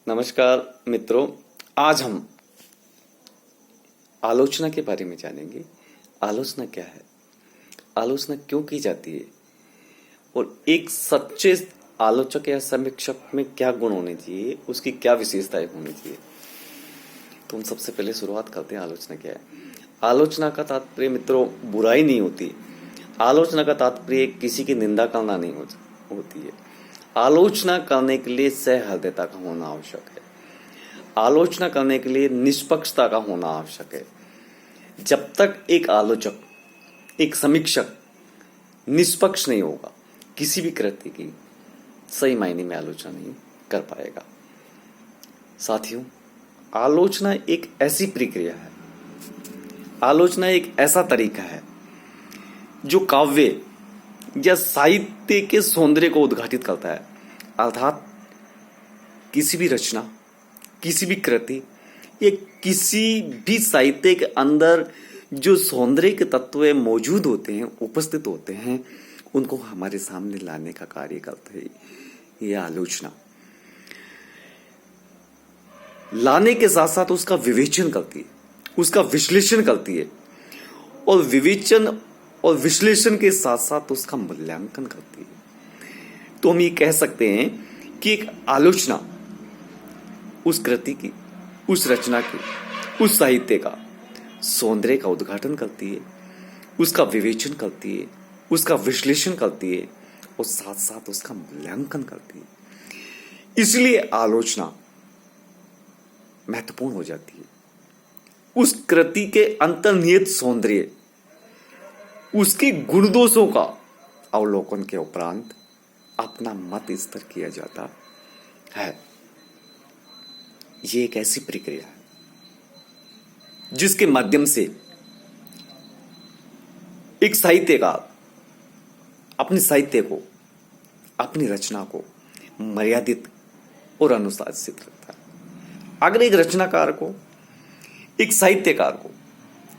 नमस्कार मित्रों, आज हम आलोचना के बारे में जानेंगे। आलोचना क्या है, आलोचना क्यों की जाती है और एक सच्चे आलोचक या समीक्षक में क्या गुण होने चाहिए, उसकी क्या विशेषताएं होनी चाहिए। तो हम सबसे पहले शुरुआत करते हैं आलोचना क्या है। आलोचना का तात्पर्य मित्रों बुराई नहीं होती। आलोचना का तात्पर्य किसी की निंदा करना नहीं होती है। आलोचना करने के लिए सहृदयता का होना आवश्यक है। आलोचना करने के लिए निष्पक्षता का होना आवश्यक है। जब तक एक आलोचक, एक समीक्षक निष्पक्ष नहीं होगा, किसी भी कृत्य की सही मायने में आलोचना नहीं कर पाएगा। साथियों, आलोचना एक ऐसी प्रक्रिया है, आलोचना एक ऐसा तरीका है जो काव्य या साहित्य के सौंदर्य को उद्घाटित करता है। अर्थात किसी भी रचना, किसी भी कृति या किसी भी साहित्य के अंदर जो सौंदर्य के तत्व मौजूद होते हैं, उपस्थित होते हैं, उनको हमारे सामने लाने का कार्य करता है यह आलोचना। लाने के साथ साथ उसका विवेचन करती है, उसका विश्लेषण करती है और विवेचन और विश्लेषण के साथ साथ उसका मूल्यांकन करती है। तो हम ये कह सकते हैं कि एक आलोचना उस कृति की, उस रचना की, उस साहित्य का सौंदर्य का उद्घाटन करती है, उसका विवेचन करती है, उसका विश्लेषण करती है और साथ साथ उसका मूल्यांकन करती है। इसलिए आलोचना महत्वपूर्ण हो जाती है। उस कृति के अंतर्निहित सौंदर्य, उसके गुण दोषों का अवलोकन के उपरांत अपना मत स्थिर किया जाता है। ये एक ऐसी प्रक्रिया है जिसके माध्यम से एक साहित्यकार अपने साहित्य को, अपनी रचना को मर्यादित और अनुशासित रखता है। अगर एक रचनाकार को, एक साहित्यकार को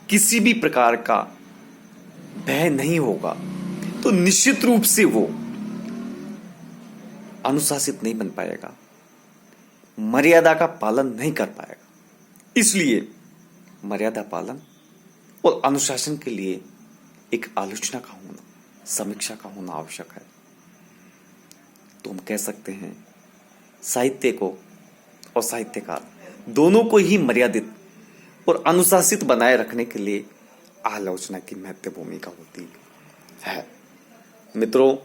किसी भी प्रकार का भय नहीं होगा तो निश्चित रूप से वो अनुशासित नहीं बन पाएगा, मर्यादा का पालन नहीं कर पाएगा। इसलिए मर्यादा पालन और अनुशासन के लिए एक आलोचना का होना, समीक्षा का होना आवश्यक है। तो हम कह सकते हैं साहित्य को और साहित्यकार दोनों को ही मर्यादित और अनुशासित बनाए रखने के लिए आलोचना की महत्व भूमिका होती है। मित्रों,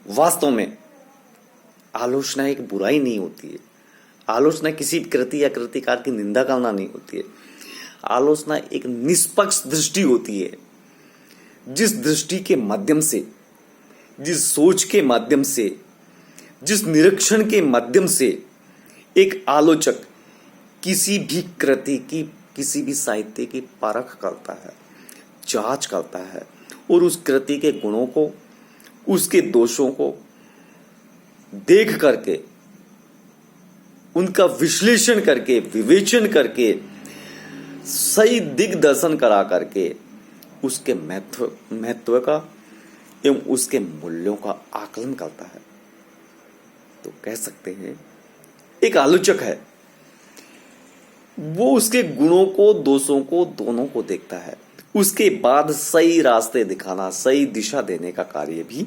वास्तव में आलोचना एक बुराई नहीं होती है। आलोचना किसी कृति या कृतिकार की निंदा करना नहीं होती है। आलोचना एक निष्पक्ष दृष्टि होती है, जिस दृष्टि के माध्यम से, जिस सोच के माध्यम से, जिस निरीक्षण के माध्यम से एक आलोचक किसी भी कृति की, किसी भी साहित्य की परख करता है, जांच करता है और उस कृति के गुणों को, उसके दोषों को देख करके, उनका विश्लेषण करके, विवेचन करके, सही दिग्दर्शन करा करके उसके महत्व का एवं उसके मूल्यों का आकलन करता है। तो कह सकते हैं एक आलोचक है, वो उसके गुणों को, दोषों को, दोनों को देखता है, उसके बाद सही रास्ते दिखाना, सही दिशा देने का कार्य भी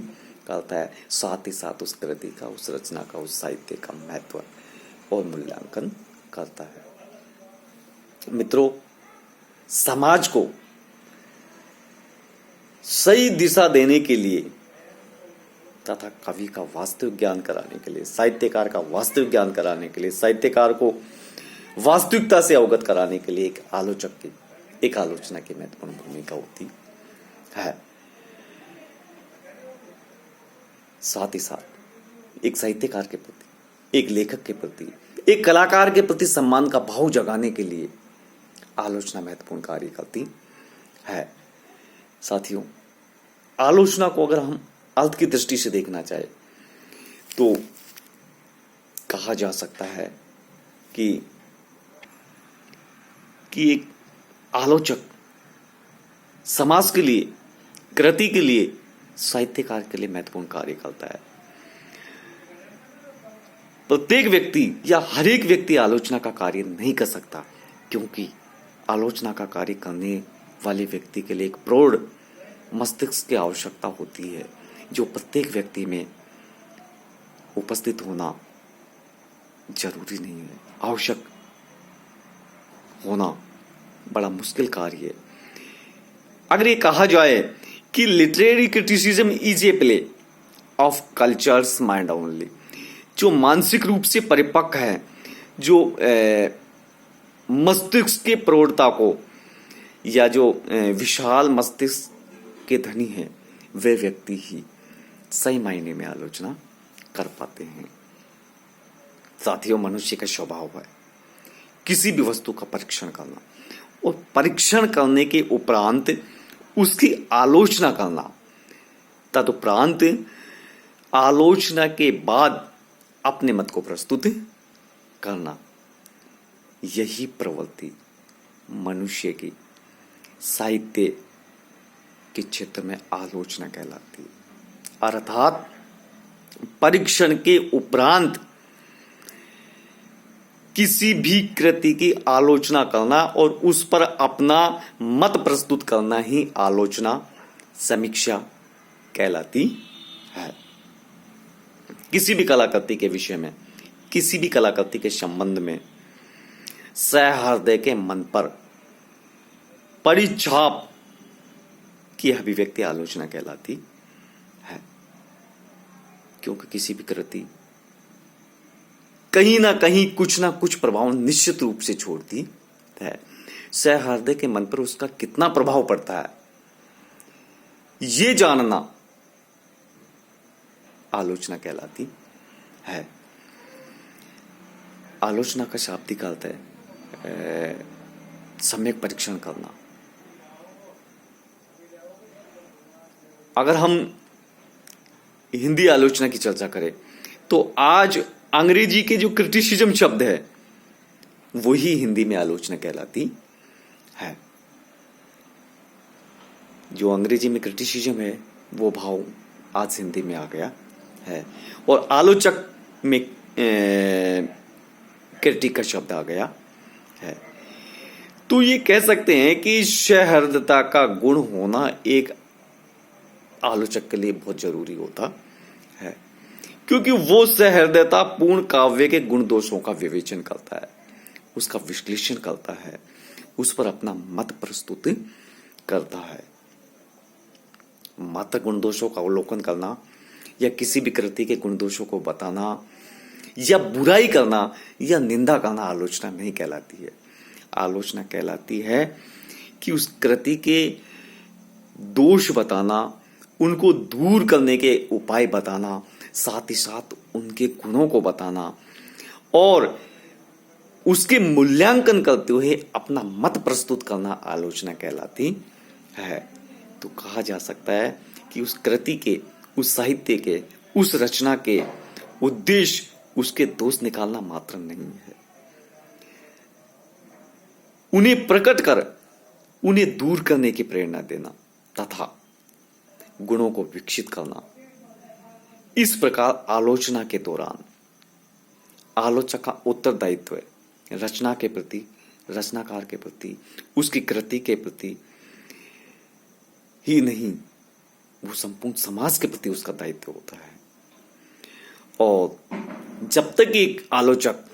करता है। साथ ही साथ उस कृति का, उस रचना का, उस साहित्य का महत्व और मूल्यांकन करता है। मित्रों, समाज को सही दिशा देने के लिए तथा कवि का वास्तविक ज्ञान कराने के लिए, साहित्यकार का वास्तविक ज्ञान कराने के लिए, साहित्यकार को वास्तविकता से अवगत कराने के लिए एक आलोचक की, एक आलोचना की महत्वपूर्ण भूमिका होती है। साथ ही साथ एक साहित्यकार के प्रति, एक लेखक के प्रति, एक कलाकार के प्रति सम्मान का भाव जगाने के लिए आलोचना महत्वपूर्ण कार्य करती है। साथियों, आलोचना को अगर हम अर्थ की दृष्टि से देखना चाहे तो कहा जा सकता है कि एक आलोचक समाज के लिए, कृति के लिए, साहित्यकार के लिए महत्वपूर्ण कार्य करता है। प्रत्येक व्यक्ति या हर एक व्यक्ति आलोचना का कार्य नहीं कर सकता, क्योंकि आलोचना का कार्य करने वाले व्यक्ति के लिए एक प्रौढ़ मस्तिष्क की आवश्यकता होती है, जो प्रत्येक व्यक्ति में उपस्थित होना जरूरी नहीं है, आवश्यक होना बड़ा मुश्किल कार्य है। अगर ये कहा जाए कि literary criticism is a play of cultures mind only, जो मानसिक रूप से परिपक्व है, जो मस्तिष्क के प्रौढ़ता को या जो विशाल मस्तिष्क के धनी हैं, वे व्यक्ति ही सही मायने में आलोचना कर पाते हैं। साथियों, मनुष्य का स्वभाव है किसी भी वस्तु का परीक्षण करना और परीक्षण करने के उपरांत उसकी आलोचना करना, तदुपरांत आलोचना के बाद अपने मत को प्रस्तुत करना। यही प्रवृत्ति मनुष्य की साहित्य के क्षेत्र में आलोचना कहलाती है, अर्थात परीक्षण के उपरांत किसी भी कृति की आलोचना करना और उस पर अपना मत प्रस्तुत करना ही आलोचना समीक्षा कहलाती है। किसी भी कलाकृति के विषय में, किसी भी कलाकृति के संबंध में सहृदय के मन पर परिछाप की अभिव्यक्ति आलोचना कहलाती है, क्योंकि किसी भी कृति कहीं ना कहीं कुछ ना कुछ प्रभाव निश्चित रूप से छोड़ती है। सहृदय के मन पर उसका कितना प्रभाव पड़ता है, ये जानना आलोचना कहलाती है। आलोचना का शाब्दिक अर्थ है सम्यक परीक्षण करना। अगर हम हिंदी आलोचना की चर्चा करें तो आज अंग्रेजी के जो क्रिटिसिज्म शब्द है वही हिंदी में आलोचना कहलाती है। जो अंग्रेजी में क्रिटिसिज्म है वो भाव आज हिंदी में आ गया है और आलोचक में क्रिटिक का शब्द आ गया है। तो ये कह सकते हैं कि सहृदयता का गुण होना एक आलोचक के लिए बहुत जरूरी होता है, क्योंकि वो सहृदयता पूर्ण काव्य के गुण दोषों का विवेचन करता है, उसका विश्लेषण करता है, उस पर अपना मत प्रस्तुत करता है। मात्र गुण दोषों का अवलोकन करना या किसी भी कृति के गुण दोषों को बताना या बुराई करना या निंदा करना आलोचना नहीं कहलाती है। आलोचना कहलाती है कि उस कृति के दोष बताना, उनको दूर करने के उपाय बताना, साथ ही साथ उनके गुणों को बताना और उसके मूल्यांकन करते हुए अपना मत प्रस्तुत करना आलोचना कहलाती है। तो कहा जा सकता है कि उस कृति के, उस साहित्य के, उस रचना के उद्देश्य उसके दोष निकालना मात्र नहीं है, उन्हें प्रकट कर उन्हें दूर करने की प्रेरणा देना तथा गुणों को विकसित करना। इस प्रकार आलोचना के दौरान आलोचक का उत्तरदायित्व है रचना के प्रति, रचनाकार के प्रति, उसकी कृति के प्रति ही नहीं, वो संपूर्ण समाज के प्रति उसका दायित्व होता है। और जब तक एक आलोचक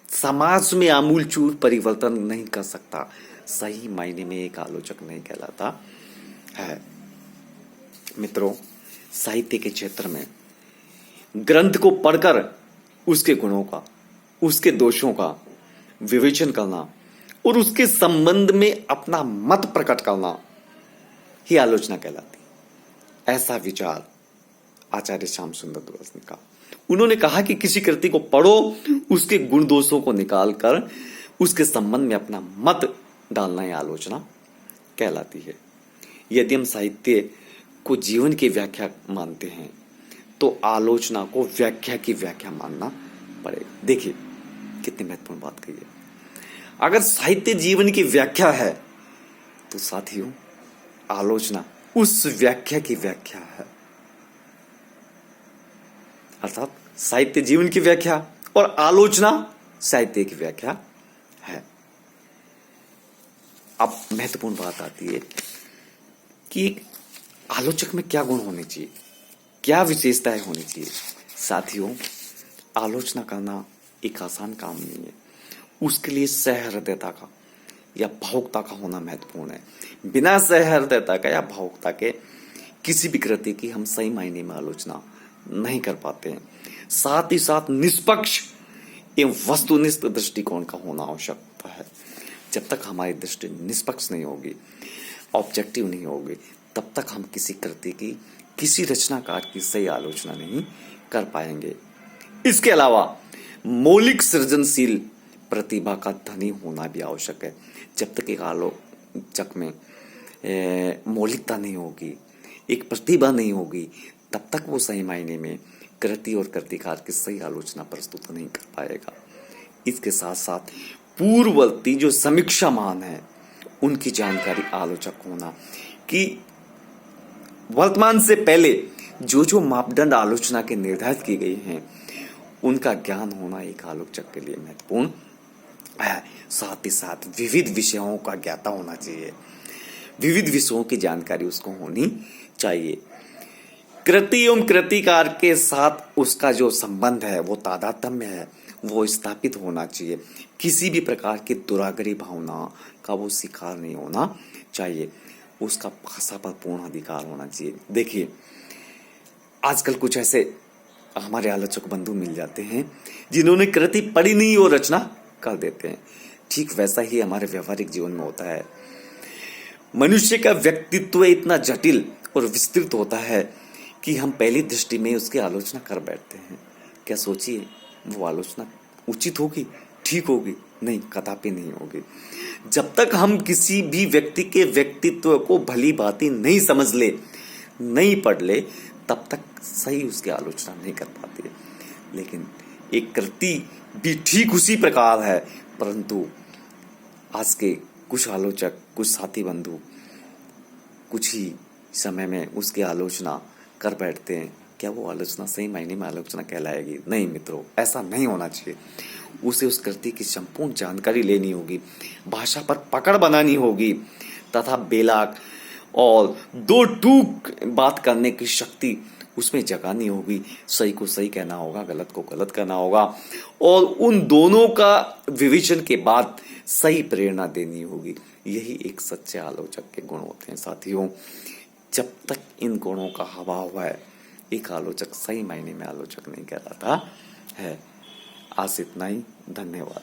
समाज में आमूलचूल परिवर्तन नहीं कर सकता, सही मायने में एक आलोचक नहीं कहलाता है। मित्रों, साहित्य के क्षेत्र में ग्रंथ को पढ़कर उसके गुणों का, उसके दोषों का विवेचन करना और उसके संबंध में अपना मत प्रकट करना ही आलोचना कहलाती। ऐसा विचार आचार्य श्याम सुंदर दुर्गस ने कहा। उन्होंने कहा कि किसी कृति को पढ़ो, उसके गुण दोषों को निकाल कर उसके संबंध में अपना मत डालना ही आलोचना कहलाती है। यदि हम साहित्य को जीवन की व्याख्या मानते हैं तो आलोचना को व्याख्या की व्याख्या मानना पड़ेगा। देखिए कितनी महत्वपूर्ण बात कही है। अगर साहित्य जीवन की व्याख्या है तो साथियों आलोचना उस व्याख्या की व्याख्या है, अर्थात साहित्य जीवन की व्याख्या और आलोचना साहित्य की व्याख्या है। अब महत्वपूर्ण बात आती है कि एक आलोचक में क्या गुण होने चाहिए, क्या विशेषताएं होनी चाहिए। साथियों, आलोचना करना एक आसान काम नहीं है। उसके लिए सहृदयता का या भावुकता का होना महत्वपूर्ण है। बिना सहृदयता का या भावुकता के किसी भी कृति की हम सही मायने में आलोचना नहीं कर पाते हैं। साथ ही साथ निष्पक्ष एवं वस्तुनिष्ठ दृष्टिकोण का होना आवश्यक है। जब तक हमारी दृष्टि निष्पक्ष नहीं होगी, ऑब्जेक्टिव नहीं होगी, तब तक हम किसी कृति की, किसी रचनाकार की सही आलोचना नहीं कर पाएंगे। इसके अलावा मौलिक सृजनशील प्रतिभा का धनी होना भी आवश्यक है। जब तक एक आलोचक में मौलिकता नहीं होगी, एक प्रतिभा नहीं होगी, तब तक वो सही मायने में कृति और कृतिकार की सही आलोचना प्रस्तुत नहीं कर पाएगा। इसके साथ साथ पूर्ववर्ती जो समीक्षा मान है, उनकी जानकारी आलोचक होना, कि वर्तमान से पहले जो जो मापदंड आलोचना के निर्धारित की गई हैं, उनका ज्ञान होना एक आलोचक के लिए महत्वपूर्ण है। साथ ही साथ विविध विषयों का ज्ञाता होना चाहिए, विविध विषयों की जानकारी उसको होनी चाहिए। कृति एवं कृतिकार के साथ उसका जो संबंध है, वो तादात्म्य है, वो स्थापित होना चाहिए। किसी भी प्रकार की दुराग्रही भावना का वो शिकार नहीं होना चाहिए। उसका भाषा पर पूर्ण अधिकार होना चाहिए। देखिए, आजकल कुछ ऐसे हमारे आलोचक बंधु मिल जाते हैं जिन्होंने कृति पढ़ी नहीं और रचना कर देते हैं। ठीक वैसा ही हमारे व्यवहारिक जीवन में होता है। मनुष्य का व्यक्तित्व इतना जटिल और विस्तृत होता है कि हम पहली दृष्टि में उसकी आलोचना कर बैठते हैं। क्या सोचिए, वो आलोचना उचित होगी, ठीक होगी? नहीं, कदापि नहीं होगी। जब तक हम किसी भी व्यक्ति के व्यक्तित्व को भली भांति नहीं समझ ले, नहीं पढ़ ले, तब तक सही उसकी आलोचना नहीं कर पाते। लेकिन एक कृति भी ठीक उसी प्रकार है, परंतु आज के कुछ आलोचक, कुछ साथी बंधु कुछ ही समय में उसकी आलोचना कर बैठते हैं। क्या वो आलोचना सही मायने में आलोचना कहलाएगी? नहीं मित्रों, ऐसा नहीं होना चाहिए। उसे उस कृति की संपूर्ण जानकारी लेनी होगी, भाषा पर पकड़ बनानी होगी तथा बेलाग और दो टूक बात करने की शक्ति उसमें जगानी होगी। सही को सही कहना होगा, गलत को गलत कहना होगा, और उन दोनों का विवेचन के बाद सही प्रेरणा देनी होगी। यही एक सच्चे आलोचक के गुण होते हैं। साथियों, जब तक इन गुणों का अभाव है, एक आलोचक सही मायने में आलोचक नहीं कहलाता है। आज इतना ही। धन्यवाद।